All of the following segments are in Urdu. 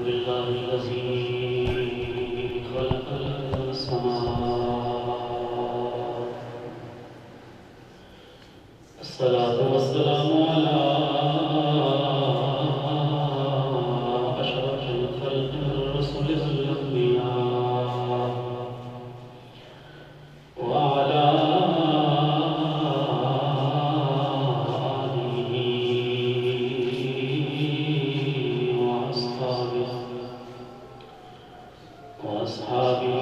لله الذي خلق السماوات. الصلاة والسلام على أشرف الخلق الرسل الأنبياء وعلى وأصحابه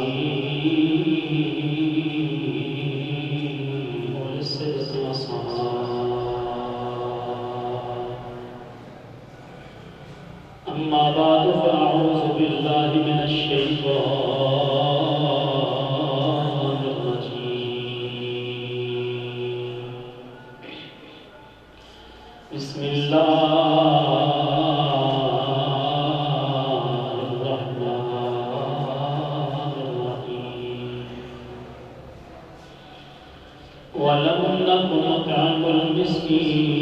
وللصدق والصواب. أما بعد فأعوذ بالله من الشيطان الرجيم. بسم الله ولم نكن نطعم المسكين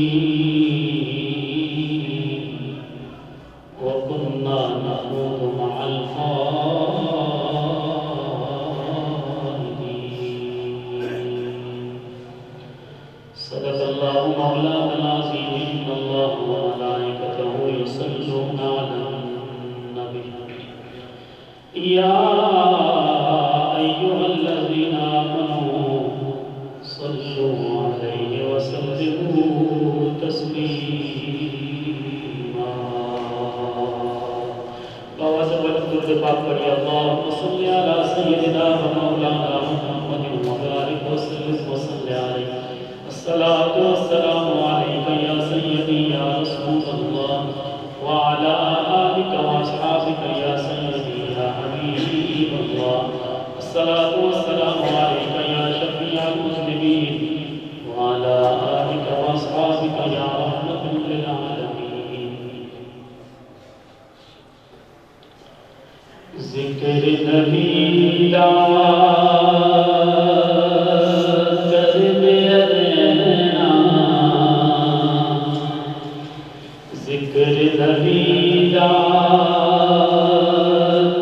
وكنا نخوض مع الخائضين. صدق الله مولانا العظيم. إن الله وملائكته يصلون على النبي يا أيها الذين آمنوا صلوا عليه وسلموا تسليما. پاک پڑھی اللہم صلی علی سیدنا و مولانا محمد وبارک وسلم وصلی علیہ. الصلاة والسلام علیک یا سیدی یا رسول اللہ وعلا آلک واصحابک یا سیدی یا حبیب اللہ. الصلاة والسلام علیک یا شفیع المذنبین وعلا آلک واصحابک یا رحمت للعالمین. ذکر نبی دا کرتے رہنا، ذکر نبی دا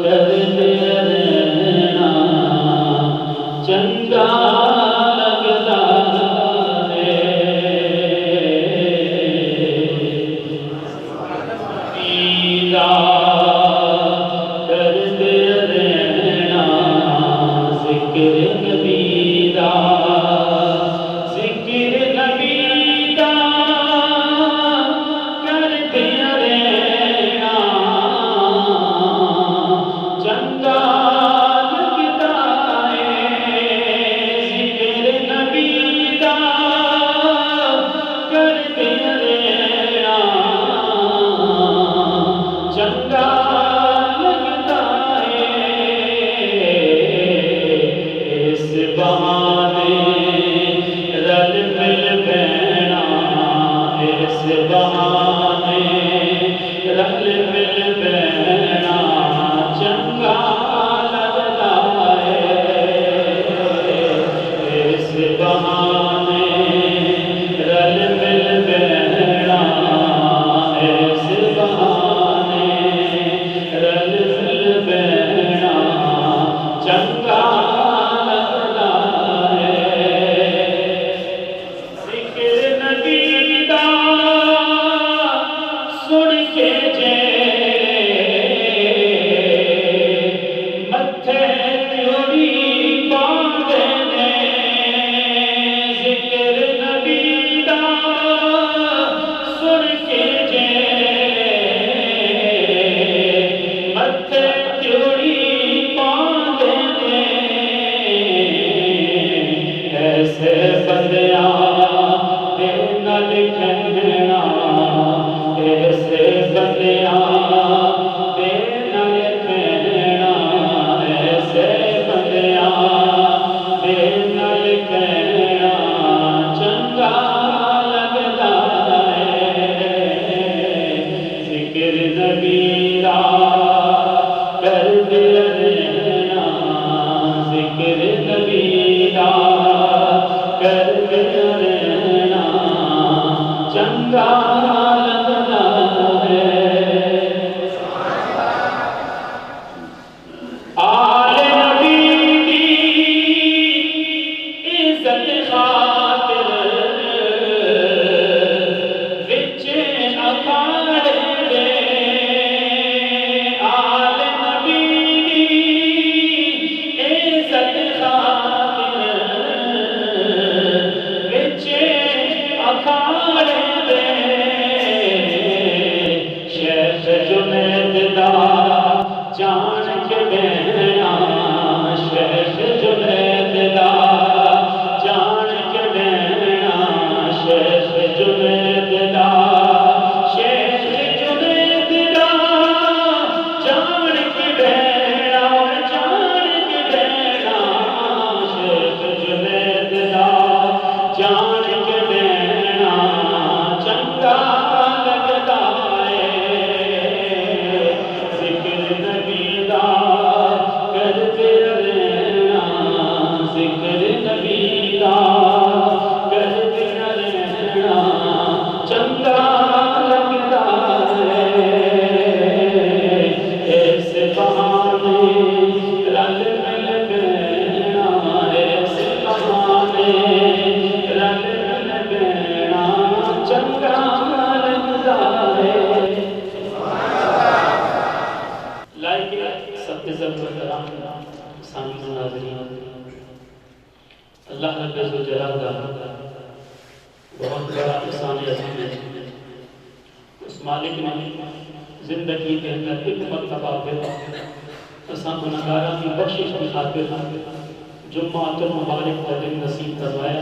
کرتے رہنا چنگا لگتا ہے. پیدا چنگا لگتا ہے. بہت بڑا احسان عظیم ہے۔ اس مالک نے زندگی کے اندر ایک مرتبہ پھر اسان گناہگاراں کی بخشش کی خاطر جمعۃ المبارک کا دن نصیب کروایا۔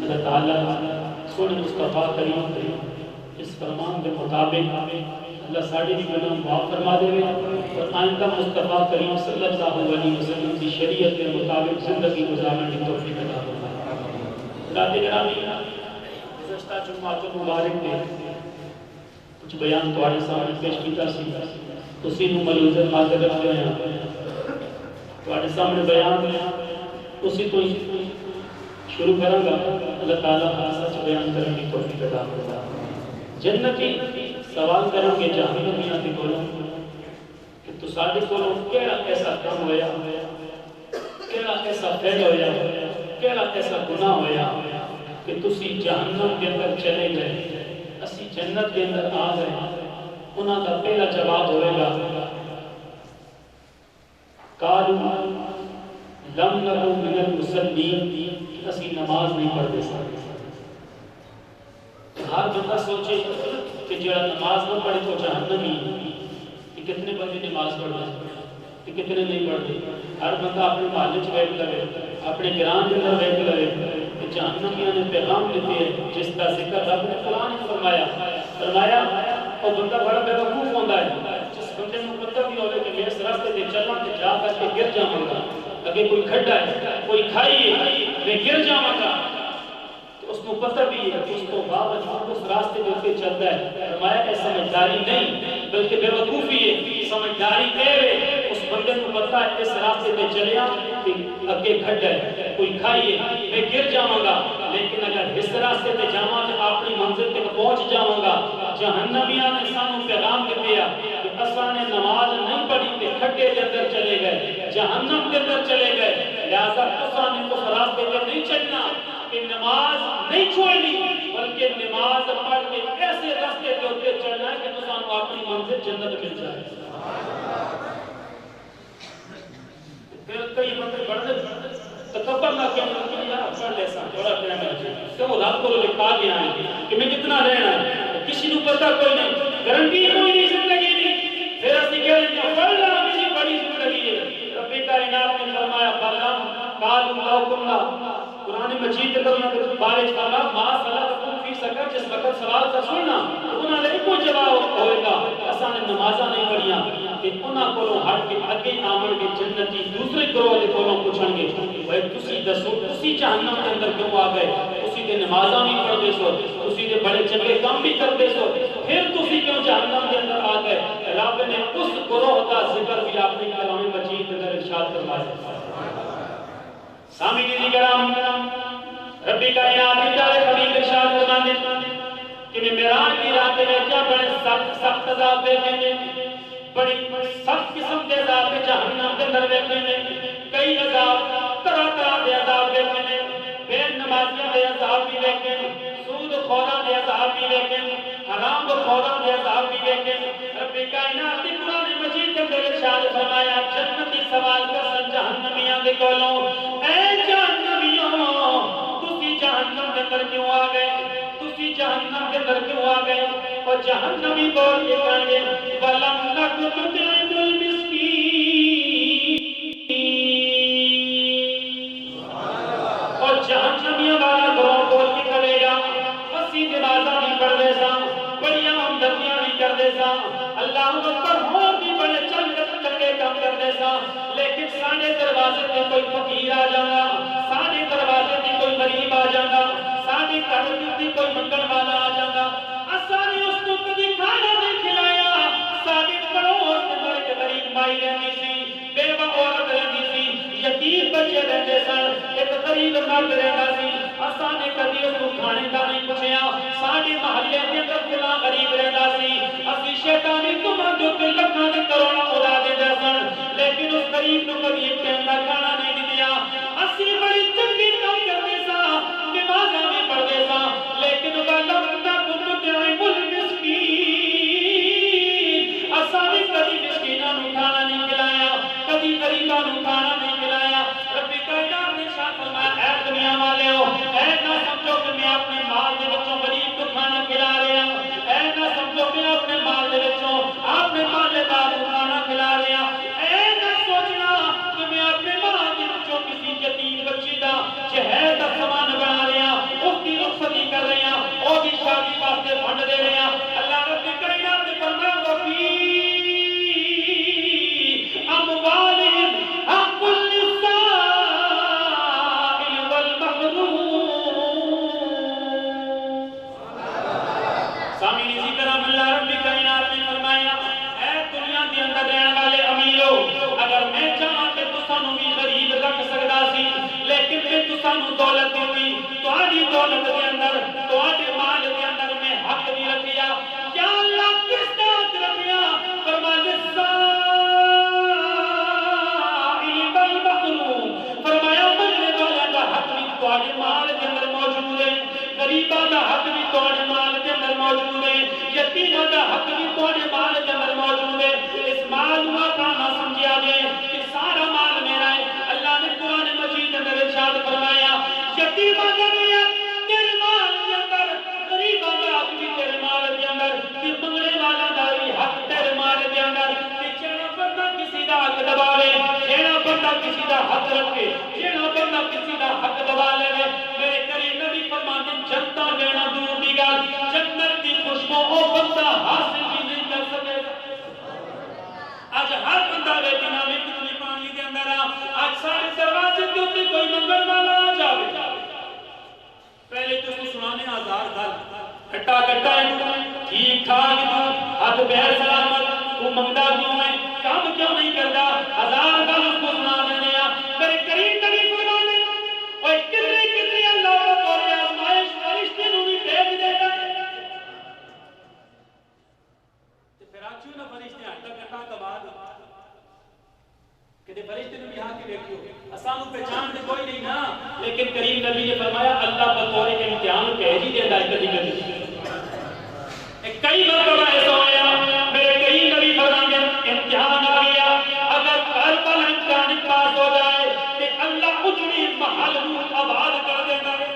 اللہ تعالیٰ سونے مصطفیٰ کریم اس فرمان کے مطابق اللہ ساڑھے بھی گناہ معاف فرما دے اور آئندہ مصطفیٰ کریم صلی اللہ علیہ وسلم کی شریعت کے مطابق زندگی گزارنے کی توفیق عطا فرمائے۔ حضرات گرامی، گزشتہ جمعۃ المبارک میں کچھ بیان تمہارے سامنے پیش کیتا سی، اسی نو ملوزر حاضر رکھتے ہیں تمہارے سامنے بیان اسی تو شروع کروں گا۔ اللہ تعالیٰ سچ بیان کرنے کی توفیق عطا فرمائے۔ جنتی سوال کروں گے جہنمیاں کے کولوں کہ تو ساڈے کولوں کیڑا ایسا کام ہویا، کیڑا ایسا فعل ہویا، کیڑا ایسا گناہ ہویا کہ تسی جہنم کے اندر چلے گئے، اسی جنت کے اندر آ گئے۔ انہاں کا پہلا جواب ہوئے گا قالوا لم نکن من المصلین، اسی نماز نہیں پڑھتے سکتے۔ ہر بندہ سوچے کہ جڑا نماز نہ پڑھے تو جہنمی، کہ کتنے بندے نماز پڑھتے کہ کتنے نہیں پڑھتے۔ ہر بندہ اپنے محلے چ بیٹھ لگے، اپنے گران کے اندر بیٹھ لگے کہ جہنمیاں نے پیغام لیتے ہیں جس کا ذکر رب نے قرآن میں فرمایا اور بندہ بڑا بے وقوف ہوتا ہے جس بندے کو پتہ بھی ہوگا کہ میں اس راستے سے چلنا کہ جا کر کے گر جاؤں گا، اگر کوئی کھڈا ہے کوئی کھائی ہے میں گر جاؤں گا، تو اس کو پتہ بھی ہے کہ اس کو باوجود اس راستے پہ اوپر چلتا ہے۔ فرمایا کہ سمجھداری نہیں بلکہ بے وقوفی ہے، سمجھداری ہے اس بندے کو پتہ ہے اس راستے پہ چلیا کہ اگے کھڈا ہے کوئی کھائی ہے میں گر جاؤں گا، لیکن اگر اس راستے پہ جاواں تو اپنی منزل تک پہنچ جاؤں گا۔ جہنمیاں نے سانوں پیغام دیا کہ اساں نے نماز نہیں پڑھی تے کھڈے کے اندر چلے گئے، جہنم کے اندر چلے گئے، لہذا اساں نے اس راستے پہ نہیں چلنا کہ نماز نہیں چھوڑنی بلکہ نماز پڑھ کے ایسے راستے پہ ہوتے چلنا ہے کہ تو سانو اپنی منزل جنت مل جائے۔ پھر کئی بندے بڑھتے تکبر نہ کہنا یار پڑھ لے سا تھوڑا ٹائم ہے تو رب کو لکھا گیا ہے کہ میں کتنا رہنا ہے، کسی کو پتہ کوئی نہیں، گارنٹی کوئی نہیں زندگی نہیں، پھر اسی کہہ رہے ہیں پڑھنا کسی بڑی زندگی ہے۔ رب کائنات نے فرمایا بلغم قالوا لو كنا، قرآن مجید کے اندر بارش فرما ما سلککم فی سقر، جس وقت سوال کا سننا انہاں نے کوئی جواب ہوئے گا اساں نے نمازاں نہیں پڑھیاں، کہ انہاں کولوں ہٹ کے اگے آمن کے جنتی دوسرے گروہ دے کولوں پوچھن گے بھائی تسی دسو تسی جہنم کے اندر کیوں آ گئے، تسی تے نمازاں بھی پڑھدے سو، تسی تے بڑے چنگے کام بھی کردے سو، پھر تسی کیوں جہنم کے اندر آ گئے۔ رب نے اس گروہ کا ذکر بھی اپنے کلام مجید کے اندر ارشاد فرمایا۔ سامعین کرام، ربی کائنات کے پیارے حبیب ارشاد فرماتے کہ میں معراج کی رات میں کیا بڑے سخت عذاب دیکھیں گے، بڑی سخت قسم کے عذاب جہنم کے اندر دیکھیں گے، کئی عذاب طرح طرح کے عذاب دیکھیں گے، بے نمازیاں کے عذاب بھی دیکھیں گے، سود خوراں کے عذاب بھی دیکھیں گے، حرام خوراں کے عذاب بھی دیکھیں گے۔ ربی کائنات کے قرآن مجید کے اندر ارشاد فرمایا جنتی سوال کر جہنمیاں دے کولوں اے جہنمیوں تسی جہنم کے اندر کیوں آ گئے، تسی جہنم کے اندر کیوں آ گئے، اور جہنمی بول کے کہیں گے وَلَمْ نَكُ نُطْعِمُ الْمِسْكِينَ، اور جہنمیوں والا گروہ بول کے کرے گا اسی نمازاں بھی پڑھ دے سا، بڑیاں ہمدردیاں بھی کر دے سا، اللہ اکبر ہور بھی بڑے چنگے کام کر دے سا، لیکن ساڑھے دروازے میں کوئی فقیر آ جانا، ساڑھے دروازے میں کوئی غریب آ جانا، ساڑھے گھر میں کوئی منگن والا آ جانا، اساں نے اس کو کبھی کھانا نہیں کھلایا، ساڑھے پڑوس میں بڑے غریب مائی رہنی سی، بیوہ عورت رہنی سی، یتیم بچے رہتے سن، ایک غریب مرد رہنا سی، اساں نے کبھی اس کو کھانے کا نہیں پوچھیا، ساڑھے محلے کے اندر فلاں غریب رہنا سی، اسی شیطانی تمہاں جو کہ لکھاں دے کروڑاں اڑا دے دے سن، لیکن اس غریب کو کبھی ایک ٹائم کا کھانا نہیں دیا، اسی بڑی چنگی کام کرتے سا، نمازاں بھی پڑھتے سا، لیکن وَلَمْ نَكُ نُطْعِمُ الْمِسْكِينَ، اساں نے کبھی مسکیناں نوں کھانا نہیں کھلایا، کبھی غریباں نوں کھانا نہیں کھلایا۔ رب کائنات نے ارشاد فرمایا اے دنیا والےو، اے نہ سمجھو کہ میں اپنے مال دے اللہ رب کائنات نے فرمایا اے دنیا کے اندر رہنے والے امیرو اگر میں چاہاں کہ تسانو بھی غریب رکھ سکتا سی لیکن میں تسانو دولت دیتی تہاڈی دولت کے اندر تہاڈے مال کے اندر میں حق بھی رکھیا یا اللہ کس کا حق رکھیا فرمایا فرمایا منگنے والے کا حق بھی تہاڈے مال کے اندر موجود ہے غریباں دا حق بھی تہاڈے مال کے اندر موجود ہے یتیماں دا حق بھی تہاڈے مال کے اندر موجود ہے اس مال کو آپ نہ سمجھیا جائے کہ سارا مال میرا ہے اللہ نے قرآن مجید میں ارشاد فرمایا یتیماں دا بھی تیرے مال کے اندر غریباں دا حق بھی تیرے مال کے اندر کہ منگنے والا دا بھی حق تیرے مال کے اندر کہ جیڑا بندہ کسی دا حق دباوے جیڑا بندہ کسی دا حق رکھے جیڑا بندہ کسی دا حق دبا لے میرے کریم نبی فرماتے ہیں جنتا لینا دور دی گل جنت دی خوشبو او بندہ حاصل بھی نہیں کر سکے آج ہر بندہ بیٹھنا میں کتنی پانی دے اندر آج سارے دروازے کے اوپر کوئی منگل والا آ جاوے پہلے تو اس کو سنانے آزار گل کٹا کٹا ہے ٹھیک ٹھاک ہاتھ پیر سلامت تو منگتا کیوں ہے کام کیوں نہیں کرتا ہزار گل اس کو سنا دینے میرے کریم نبی فرمانے اور کتنے کتنے اللہ بطور آزمائش فرشتے نو بھی بھیج دیتا ہے پھر آچیو نا فرشتے ہٹا کٹا کا بعد کہ فرشتے نو بھی ہاں کی دیکھو اسانو پہچان دے کوئی نہیں نا لیکن کریم نبی نے فرمایا اللہ بطور امتحان بھیج ہی دیتا ہے کدی کدی کئی مرتبہ ایسا ہوا میرے کریم نبی فرماتے ہیں امتحان آ گیا اگر ہر پل امتحان پاس ہو جائے کہ اللہ اجڑی محل نو آباد کر دیتا ہے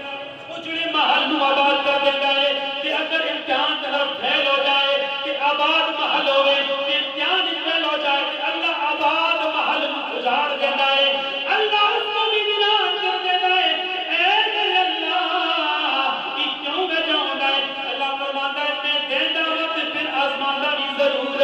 اجڑی محل نو آباد کر دیتا ہے کہ اگر امتحان طرف پھیل ہو جائے کہ آباد محل ہوئے کہ امتحان پھیل ہو جائے کہ اللہ آباد محل نو اجاڑ دیتا ہے اللہ اس کو بھی ویران کر دیتا ہے اے میرے اللہ یہ کیوں میں جاؤں گا اللہ فرماتا ہے میں دیتا وقت پھر آزماندہ بھی ضرور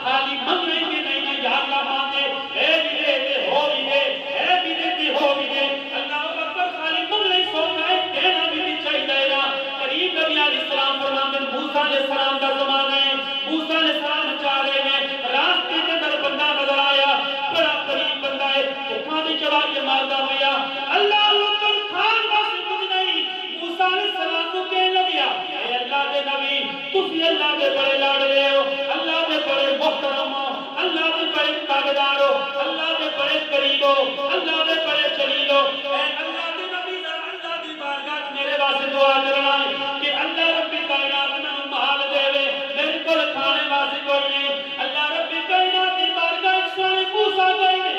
خالی منگنے کے نہیں ہے یا اللہ مانتے اے بھی دیتے ہو بھی دے اے بھی دیتے ہو بھی دے اللہ اکبر خالی منگنے سوکا ہے دینا بھی نہیں چاہی دے گا قریب نبی علیہ السلام فرماتے ہیں موسیٰ علیہ السلام کا زمانہ ہے موسیٰ علیہ السلام چاہ رہے ہیں راستے کے اندر بندہ نظر آیا بڑا قریب بندہ ہے وہ کھانے چڑھا کے مارتا ہویا اللہ اکبر کھان بس کچھ نہیں موسیٰ علیہ السلام کو کہنے لگیا اے اللہ دے نبی تسی اللہ دے بڑے لاڈلے ہو اللہ دے بڑے محترم ہو اللہ دے بڑے تابعدار ہو اللہ دے بڑے قریب ہو اللہ دے بڑے جلیل ہو اے اللہ دے نبی اللہ دی بارگاہ میرے واسطے دعا کرنا ہے کہ اللہ رب کائنات میں محال دے وے میرے کول کھانے واسطے کوئی نہیں اللہ رب کائنات دی بارگاہ سونے موسیٰ گئے نے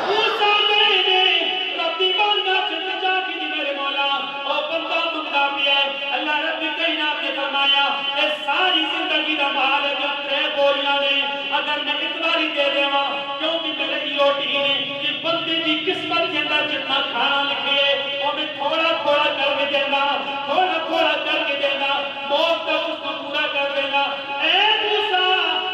موسیٰ گئے نے رب دی بارگاہ چلے جا کے دی میرے مولا او بندہ منگتا پیا ہے اللہ رب کائنات نے فرمایا اے ساری زندگی دا مال جو ترے بوریاں نے اگر میں اتواری دے دیواں کیونکہ میری روٹی نے کہ بندے دی قسمت کے اندر جتنا کھانا لکھے اور میں تھوڑا تھوڑا کر کے دینا تھوڑا تھوڑا کر کے دینا موت تک اس کو پورا کر دینا اے موسیٰ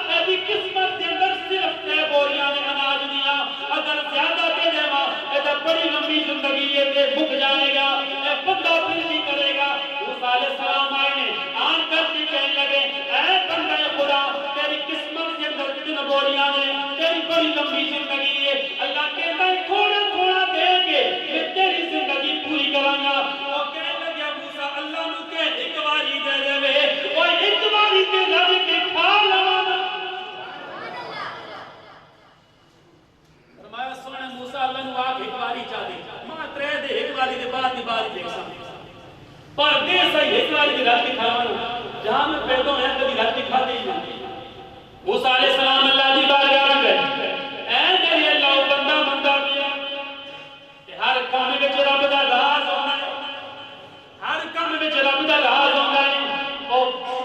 میری قسمت کے اندر صرف ترے بوریاں نے اناج دیا اگر زیادہ دے دیواں ایسا بڑی لمبی زندگی یہ دے بک جائے گا اے بندہ پھر بھی کرے گا موسیٰ علیہ السلام آئے نے آن کر کے کہنے لگے اے بندہ خدا تیری قسمت کے اندر کتنے بوریاں نے تیری بڑی لمبی زندگی ہے اللہ کہتا ہے تھوڑا تھوڑا دے کے میں تیری زندگی پوری کرانگا اور کہنے لگیا موسیٰ اللہ نو کہ ایک باری دے دے وے اور ایک باری تے رب کے کھا لوانا فرمایا سونے موسیٰ اللہ نو آپ ایک باری چاہ دے ماں ترے دے ایک باری دے باری دیکھ سکتے پر دے صحیح ایک باری دے رات کھاوانا جہاں میں پیدا ہے کبھی رات کھا دے موسیٰ علیہ السلام اللہ دی بارگاہ میں گئے اے میری اللہ بندہ بندہ پیا کہ ہر کام وچ رب دا راز ہوندا ہے ہر کام وچ رب دا راز ہوندا ہے او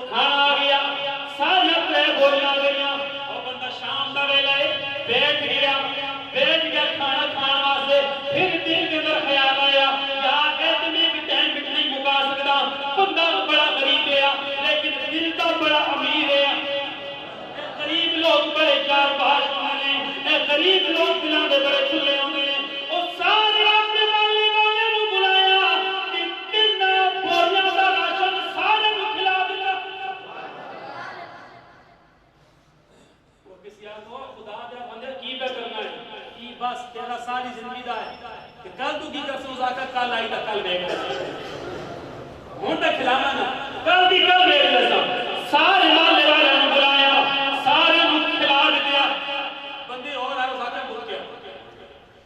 کھانا آ گیا ساری تے بولیاں گئیاں او بندہ شام دا ویلا ہے بیٹھ گیا کھانا کھان واسطے پھر دل کے اندر خیال آیا یار اے تے میں ٹائم وچ نہیں مکا سکدا بندہ بڑا غریب ہے لیکن دل دا بڑا امیر ہے غریب لوگ بڑے چار باہر کل دیکھ لے ہوں تو کھلانا نا کل دی کل دیکھ لے سارے محلے والے نے بلایا سارے کھلا دیا بندے اور آئے اس آتے مک گیا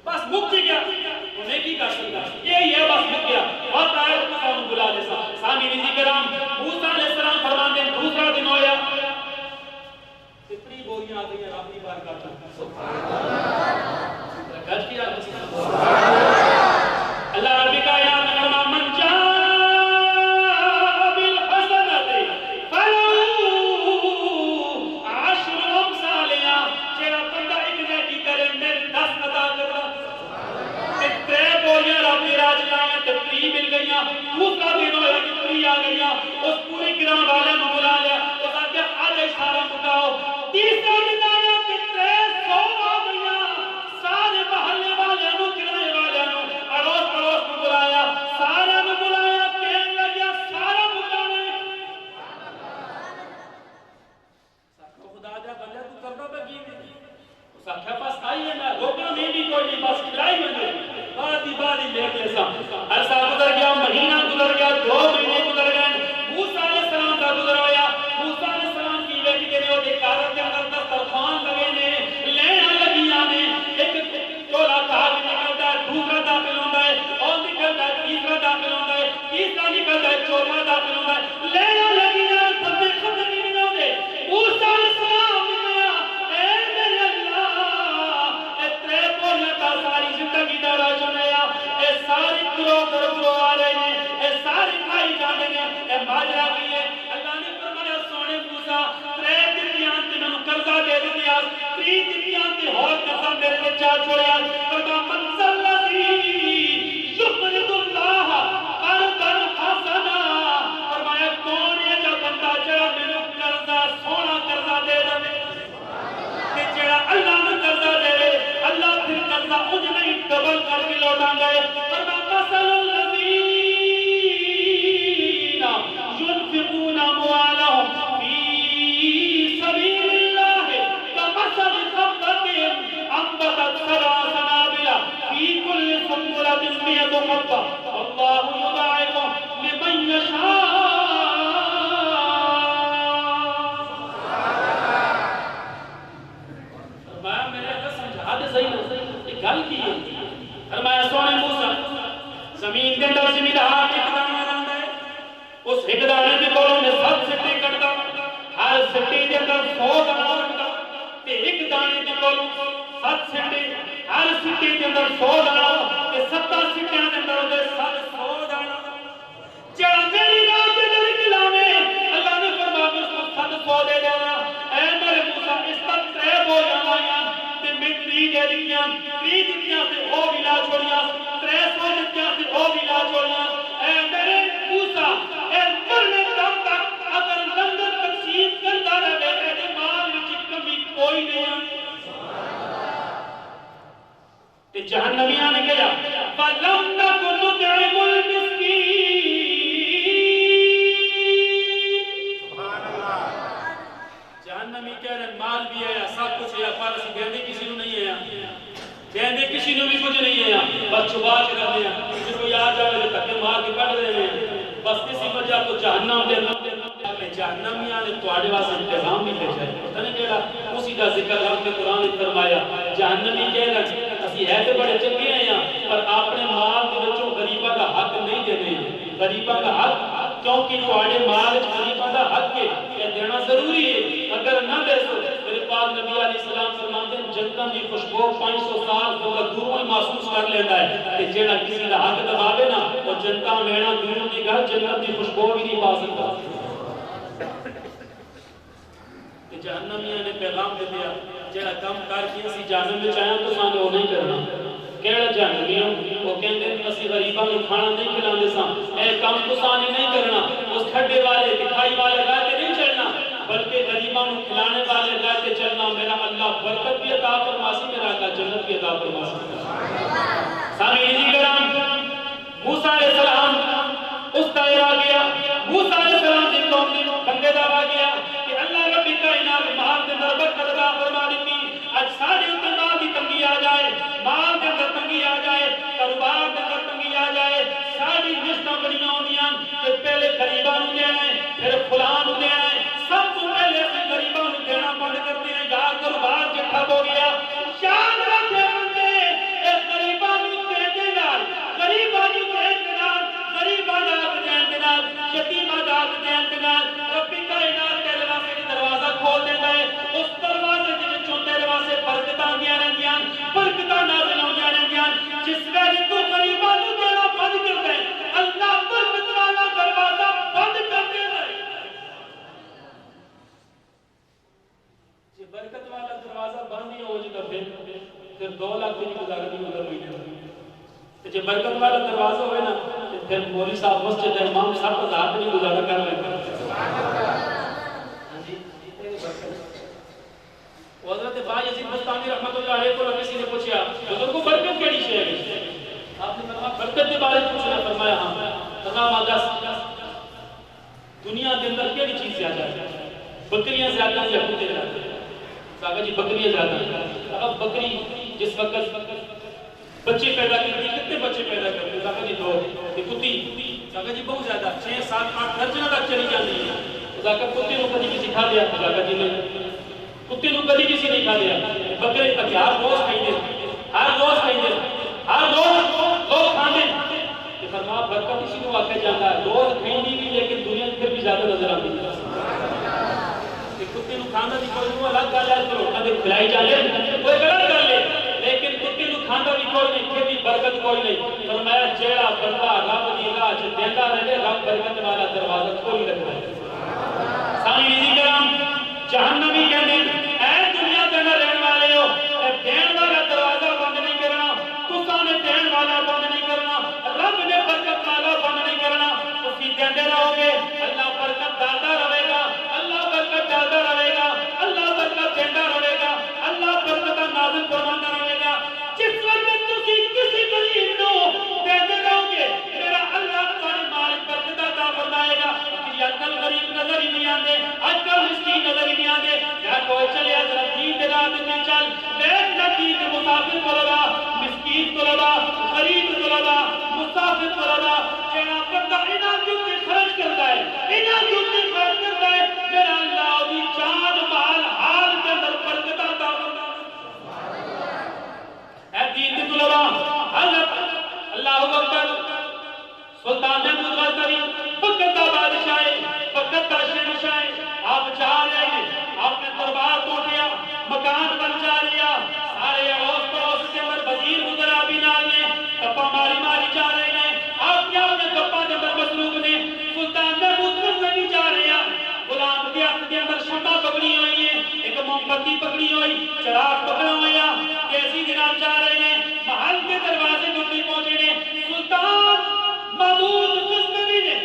بس مک گیا انہیں کی کر سکتا یہی ہے بس مک گیا وقت آئے تو سانو بلا دے سامی نزی کرام موسیٰ علیہ السلام فرمان دیں دوسرا دن ہویا اتنی بولیاں آ گئی ہیں اپنی بار کرتا سبحان اللہ گھر کیا اللہ ربی کا یا من جا بالحسنت فلو عشر امثالیا جیڑا بندہ ایک نیکی کرے میرے 10 عطا کرنا اتنے بولیاں ربی راج لائیں تکری مل گئیاں دوسرا دن ہویا اتنی آ گئیاں اس پوری گرام والے میں بلا لیا اس آتے آج اشارہ مکاؤ تیسرا دن آیا کتنے 100 آ گئیاں سارے محلے والے نو کرائے والے نو اڑوس پڑوس کو بلایا سارا نو بلایا کہنے لگیا سارا بلانے ساکھو خدا جا بندہ تو کرنا بگی نہیں ساکھا پاس آئی ہے نا روکنا میں بھی کوئی نہیں بس کھلائی بندے بادی لیٹ لیسا عرصہ گزر گیا مہینہ گزر گیا 2 مہینے گزر گئے موسیٰ علیہ السلام کا گزر ہویا موسیٰ علیہ السلام کی بیٹی کے لیے وہ دیکھارت کے اندر دسترخوان لگے نے لینا لگیاں نے ایک چولا کھا کے نکلتا ہے دوسرا داخل ہوتا ہے اور نکلتا ہے تیسرا داخل ہوتا ہے تیسرا نکلتا ہے چوتھا داخل ہوتا ہے لینا لگیاں بندے ختم ہی نہیں ہوتے موسیٰ علیہ السلام نکلا اے میرے اللہ اے ترے بولنا تا ساری زندگی دارا چنیا اے ساری گروہ آ رہے ہیں اے ساری کھائی جانے ہیں اے ماجرہ کی ہے اللہ نے فرمایا سونے موسیٰ ترے دنیان تے میں قرضہ دے دیا 3 دنیان تے اور قرضہ میرے لئے چاہ چھوڑیا فرما منزل لذی یقرد اللہ قرضا حسنا فرمایا کون ہے جب بندہ جڑا میرے قرضہ سونا قرضہ دے دے کہ جڑا اللہ نے قرضہ دے دے اللہ پھر قرضہ مجھ نہیں ڈبل کر کے لوٹا گئے فرما مثل الذین ينفقون اموالهم في سبيل الله كمثل حبة أنبتت 7 سنابل في كل سنبلة 100 حبة والله يضاعف لمن يشاء فرمایا میرے اللہ سمجھا دے صحیح یہ گل کی ہے فرمایا سونے موسیٰ زمین کے اندر زمیندار ایک دانہ رہتا ہے اس ایک دانے کے کولوں میں 7 سٹی کرتا ہر سٹی کے اندر 100 دانہ رکھتا تے ایک دانے کے کولوں 7 سٹی ہر سٹی کے اندر 100 دانہ تے 70 سٹیاں کے اندر دے 100 دانہ جڑا میری رات کے اندر کلاوے اللہ نے فرمایا اس کو 700 دے دینا اے میرے موسیٰ اس تک 3 بولیاں آئیاں تے میں 3 دے دیا 3 دنیا سے او بھی لا چھوڑیا 300 دنیا سے او بھی لا چھوڑیا اے میرے موسیٰ اے مرنے دم تک اگر لندن تقسیم کرتا رہے اے مال وچ کمی کوئی نہیں تے جہنمیاں نے کہا فَلَمْ نَكُنْ نُطْعِمُ الْمِسْكِينَ جہنمی کہہ رہے مال بھی ہے سب کچھ ہے پر اسی دیندے کسی نو نہیں ہے دیندے کسی نو بھی کچھ نہیں ہے بس چھپا کے رہتے ہیں کسی کو یاد جائے تو تکے مار کے کٹ رہے ہیں بس کسی وجہ کو جہنم دینا جہنمیاں نے تواڈے واسطے انتظام بھی بھیجا ہے پتہ نہیں کیڑا اسی دا ذکر رب کے قرآن نے فرمایا جہنمی کہہ رہے اسی ہے تو بڑے چنگے ہیں پر اپنے مال دے وچوں غریباں دا حق نہیں دینے غریباں دا حق کیونکہ تواڈے مال وچ غریباں دا حق ہے یہ دینا ضروری ہے اگر نہ دے تو میرے پاک نبی علیہ السلام فرماتے ہیں جنت دی خوشبو 500 سال تک دور ہی محسوس کر لیتا ہے کہ جیڑا کسی دا حق دباوے نا وہ جنتا لینا دور دی گل جنت دی خوشبو بھی نہیں پا سکتا کہ جہنمیاں نے پیغام دے دیا جیڑا کم کر کے اسی جہنم میں چاہیاں تو سانے وہ نہیں کرنا کہڑا جہنمیاں وہ کہتے ہیں اسی غریباں کو کھانا نہیں کھلاندے ساں اے کم تو سانے نہیں کرنا اس کھڈے والے دکھائی والے گاتے نہیں چلنا بلکہ غریباں کو کھلانے والے گاتے چلنا میرا اللہ برکت بھی عطا فرماسی میرا اللہ جنت بھی عطا فرماسی سامعین کرام موسیٰ علیہ السلام اس طرح آ گیا موسیٰ علیہ السلام سے قوم نے بندے دا آ گیا کہ اللہ ربی کائنات مال دے اندر برکت عطا فرما دیتی اج سارے اندر مال دی تنگی آ جائے مال دے اندر تنگی آ جائے کاروبار دے اندر تنگی آ جائے سارے فلان ہوتے ہیں سب سے پہلے سے غریبوں نے دینا بند کرتے ہیں یار دربار جٹھا ہو گیا یاد رکھے بندے اے غریبوں نے دینار غریبوں نے دینار غریبوں نے دینار یتیموں نے دینار ربی کائنات تیرے واسطے دروازہ کھول دیتا ہے اس دروازے دے وچوں تیرے واسطے برکتاں دیاں رہندیاں برکتاں نازل ہوندیاں رہندیاں جس ویلے تو غریبوں نے دینا بند کرتا ہے اللہ برکت والا دروازہ بند کر دیتا ہے جی برکت والا دروازہ بند ہی ہو جائے پھر 2 لاکھ کی گزارت نہیں گزر ہوئی جب برکت والا دروازہ ہوئے نا پھر مولوی صاحب مسجد امام صاحب کا ذات نہیں گزارا کر رہے حضرت با یزید بستانی رحمت اللہ علیہ کو کسی نے پوچھا بزرگوں برکت کیڑی شے ہے آپ نے فرمایا برکت کے بارے میں پوچھنا فرمایا ہاں فرمایا دس دنیا کے اندر کیڑی چیز زیادہ ہے بکریاں زیادہ ہیں یا کتے زیادہ ہیں صاحب جی بکریاں زیادہ ہیں اب بکری جس وقت بچے پیدا کرتی ہے کتنے بچے پیدا کرتے ہیں صاحب جی 2 کہ کتی صاحب جی بہت زیادہ 6 7 8 درجن تک چلی جاتی ہے صاحب کتے کو کبھی کسی کھا دیا صاحب جی نے کتے کو کبھی کسی نہیں کھا دیا بکرے ہر روز کھائیں ہر روز کھائیں ہر روز لوگ کھانے کہ فرما برکت اسی کو آکھا جاتا ہے روز کھائیں بھی لیکن دنیا پھر بھی زیادہ نظر آتی ہے کہ کتے کو کھانا بھی کوئی نہیں الگ گل ہے تو کدے کھلائی جانے کوئی غلط کر لے لیکن کتے کو کھانا بھی کوئی نہیں پھر بھی برکت کوئی نہیں فرمایا جیڑا بندہ رب دی راہ وچ دیندا رہے رب برکت والا دروازہ کھول رکھتا ہے سامنے نہیں کرام جہنمی کہندے اے دنیا دے نہ رہن والے ہو اے دین والا دروازہ بند نہیں کرنا تساں نے دین والا بند نہیں کرنا رب نے برکت والا بند نہیں کرنا تسی دیندے رہو گے اللہ برکت داتا رہے گا اللہ برکت داتا رہے گا اللہ برکت دیندا رہے گا اللہ برکت نازل فرماتا رہے گا جس وقت تسی کسی غریب نو دیندے رہو گے میرا اللہ تمہارے مال برکت عطا فرمائے گا آج کل غریب نظر ہی نہیں آتے آج کل مسکین نظر ہی نہیں آتے یا کوئی چلے حضرت دین دے راہ میں چل بیٹھ نہ دین کے مسافر طلبا مسکین طلبا غریب طلبا مسافر طلبا جہاں بندہ انہاں دے خرچ کرتا ہے انہاں دے خرچ کرتا ہے میرا اللہ دی جان مال حال کے اندر برکت عطا فرماتا ہے اے دین کے طلبا حضرت اللہ اکبر سلطان محمود غزنوی وقت کا بادشاہ وقت کا شہنشاہ آپ جا رہے ہیں آپ نے دربار توڑ دیا مکان بن جا لیا سارے اڑوس پڑوس کے اندر وزیر گزر آبی نال نے گپا ماری ماری جا رہے ہیں آپ کیا اپنے گپا کے اندر مصروف نے سلطان محمود غزنوی جا رہے ہیں غلام کے ہاتھ کے اندر شمع پکڑی ہوئی ہے ایک موم بتی پکڑی ہوئی چراغ پکڑا ہوا کیسی دنات جا رہے ہیں محل کے دروازے کو نہیں پہنچے نے سلطان محمود غزنوی نے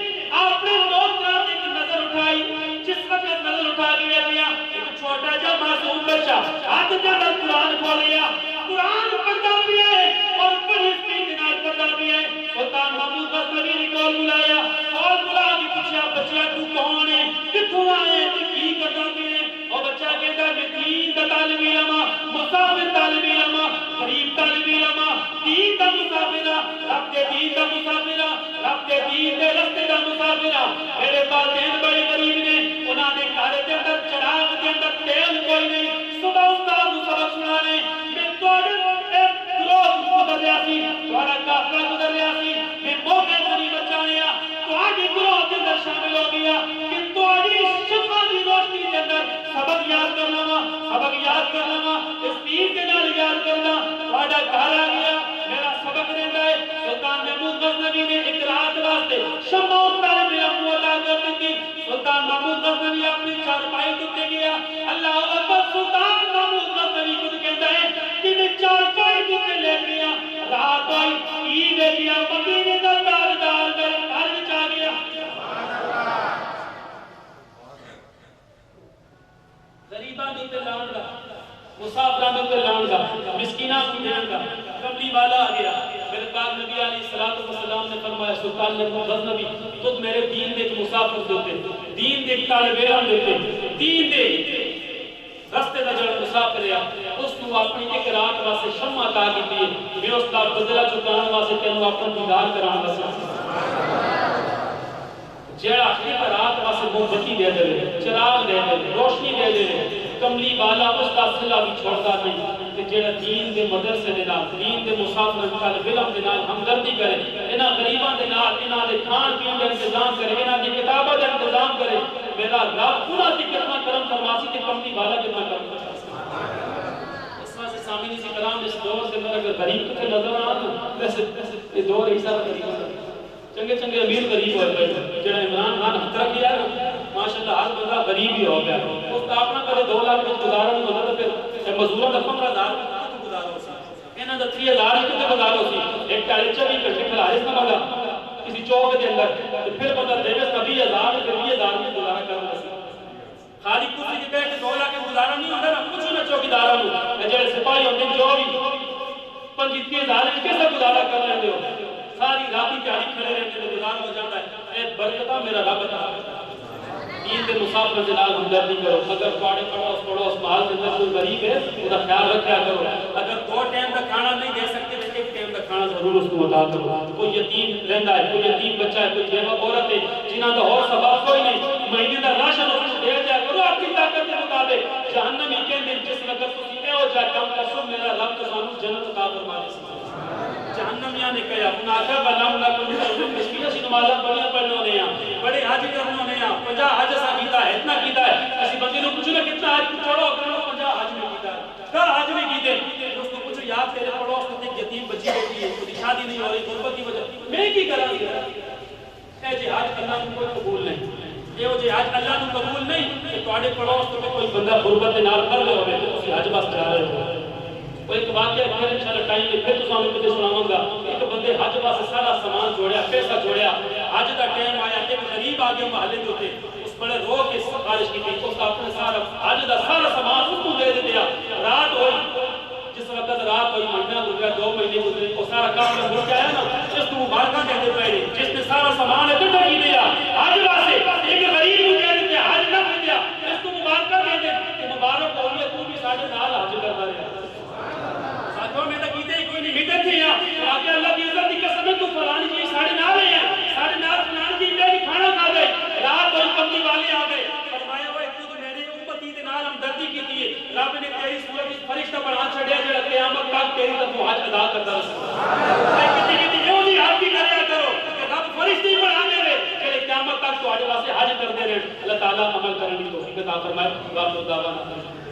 آپ نے نوکرات ایک نظر اٹھائی جس وقت نظر اٹھا کے لیا ایک چھوٹا جا معصوم بچہ ہاتھ جانا قرآن کھولیا قرآن پڑھتا بھی ہے اور بڑی استعداد کرتا بھی ہے سلطان محمود غزنوی نے کال بلایا اور بلا کے پوچھا بچہ تو کون ہے کتوں آئے تو کی کرتا بھی ہے اور بچہ کہتا ہے دین کا طالب علم مسافر طالب علم غریب طالب علم دین کا مسافر رب دے دین کا مسافر رب دے دین دے رستے کا مسافر میرے والدین بڑے غریب نے انہوں نے گھر کے اندر چراغ کے اندر تیل کوئی نہیں صبح استاد کو سبق سنانے میں تھوڑے گروہ گزر رہا سی تھوڑا کافلا گزر رہا سی میں موقع سے نہیں بچانے تھوڑی گروہ کے اندر شامل ہو گیا کہ تھوڑی شفا کی روشنی کے اندر سبق یاد کرنا اس پیر کے نال یاد کرنا تھوڑا گھر آ گیا میرا سبق رہتا ہے سلطان محمود غزنوی نے ایک رات واسطے شمع طالب علم عطا کر دی سلطان محمود غزنوی اپنی چارپائی تے گیا اللہ اکبر سلطان محمود غزنوی خود کہتا ہے کہ میں چارپائی تے لے گیا رات ہوئی عید گیا مدینے دا تاجدار میرے گھر وچ آ گیا غریباں دے تے لان دا مسافراں دے تے لان دا مسکیناں کو دین دا کملی والا آ گیا میرے پاک نبی علیہ الصلوۃ والسلام نے فرمایا سلطان محمود غزنوی خود میرے دین دے مسافر ہوتے دین دے طالب علم ہوتے دین دے راستے دا جڑا مسافر ہے اس کو اپنی ایک رات واسطے شمع عطا کیتی ہے میں اس دا بدلہ چکان واسطے تینوں اپنا دیدار کران واسطے جڑا ایک رات واسطے موم بتی دے دے چراغ دے دے روشنی دے دے کملی والا اس کا صلہ بھی چھوڑتا نہیں کہ جڑا دین دے مدرسے دے نال دین دے مسافر طالب علم دے نال ہمدردی کرے انہاں غریباں دے نال انہاں دے کھان پین دا انتظام کرے انہاں دی کتاباں دا انتظام کرے میرا رب پورا دی کتنا کرم فرماسی تے کملی والا کتنا کرم فرماسی اس واسطے سامعین اسی کلام اس دور سے اگر غریب کتے نظر آ تو ویسے یہ دور ایسا غریب چنگے چنگے امیر غریب ہوئے گئے جڑا عمران خان خطرہ کیا ہے ماشاءاللہ ہر بندہ غریب ہی ہو گیا اس کا اپنا کرے 2 لاکھ کچھ گزارا نہیں ہوتا تو پھر مزدوروں کا 15,000 کتنے گزارا سی انہاں دا 30,000 کتنے گزارا سی ایک ٹائچہ بھی کٹھے کھلائے نہ بگا کسی چوک کے اندر پھر بندہ دیوس کا 20,000 پھر 20,000 میں گزارا کرنا سی خالی کرسی کے بیٹھ 2 لاکھ گزارا نہیں ہوتا نا کچھ نہ چوکیداروں میں جڑے سپاہی ہوتے جو بھی 25,000 کیسے گزارا کر لیندے ہو ساری راتی پیاری کھڑے رہتے ہیں گزار ہو جاتا ہے اے برکتہ میرا رب عطا دین کے مسافر سے نال ہمدردی کرو اگر تواڈے پڑوس محل کے اندر کوئی غریب ہے اس کا خیال رکھا کرو اگر 2 ٹائم کا کھانا نہیں دے سکتے تو 1 ٹائم کا کھانا ضرور اس کو عطا کرو کوئی یتیم رہندا ہے کوئی یتیم بچہ ہے کوئی بیوہ عورت ہے جنہاں دا اور سبب کوئی نہیں مہینے دا راشن اس کو دے دیا کرو اپنی طاقت کے مطابق جہنمی کہندے جس وقت تسی اے ہو جا کم کرو میرا رب تسانو جنت عطا فرما دے جہنمیاں نے کہا مناظر بلام لکھن مشکلہ سی نمازہ بڑیاں پڑھنے ہونے ہیں بڑے حج کرنے ہونے ہیں 50 حج سا کیتا ہے اتنا کیتا ہے کسی بندے نے پوچھو نا کتنا حج پڑھو کرو 50 حج میں کیتا ہے کہا حج میں کیتے اس کو پوچھو یاد تیرے پڑوس میں ایک یتیم بچی بیٹی ہے اس کی شادی نہیں ہو رہی غربت کی وجہ میں کی کرا دیا اے جی حج اللہ کو کوئی قبول نہیں یہ جی حج اللہ کو قبول نہیں کہ تواڈے پڑوس میں کوئی بندہ غربت دے نال کر لے ہوے تو تسی حج بس کرا رہے ہو وہ ایک واقعہ پھر انشاءاللہ ٹائم میں پھر تسانوں کو سناواں گا ایک بندے حج واسطے سارا سامان جوڑیا پیسہ جوڑیا حج دا ٹائم آیا ایک غریب آ گیا محلے دے اوتے اس بڑے رو کے سفارش کی تھی اس اپنے سارا حج دا سارا سامان اس کو دے دیا رات ہوئی جس وقت رات ہوئی مہینہ گزرا 2 مہینے گزرے وہ سارا کام میں مڑ کے آیا نا اس کو مبارکاں دے پے جس نے سارا سامان اکٹھا کی دیا حج واسطے ایک غریب کو دے دیا حج نہ دیا اس کو مبارکاں دے دے کہ مبارک ہو گیا تو بھی ساڈے نال حج کرتا رہیا ساتھوں میں تو کیتے ہی کوئی نہیں ہٹے تھے یہاں آگے اللہ کی عزت کی قسم ہے تو فلانی جی ساڑھے نال ہیں ساڑھے نال فلانی جی میں بھی کھانا کھا گئے رات کوئی کملی والے آ گئے فرمایا وہ ایک تو میں نے امتی دے نال ہمدردی کی تھی رب نے تیری صورت اس فرشتہ بنا چھڑیا جڑا قیامت تک تیری طرف حج ادا کرتا رہے کتی کتی یہ نہیں حج بھی کریا کرو کہ رب فرشتے بنا دے رہے کہ قیامت تک تواڈے واسطے حج کردے رہن اللہ تعالی عمل کرنے کی توفیق عطا فرمائے واخر دعوانا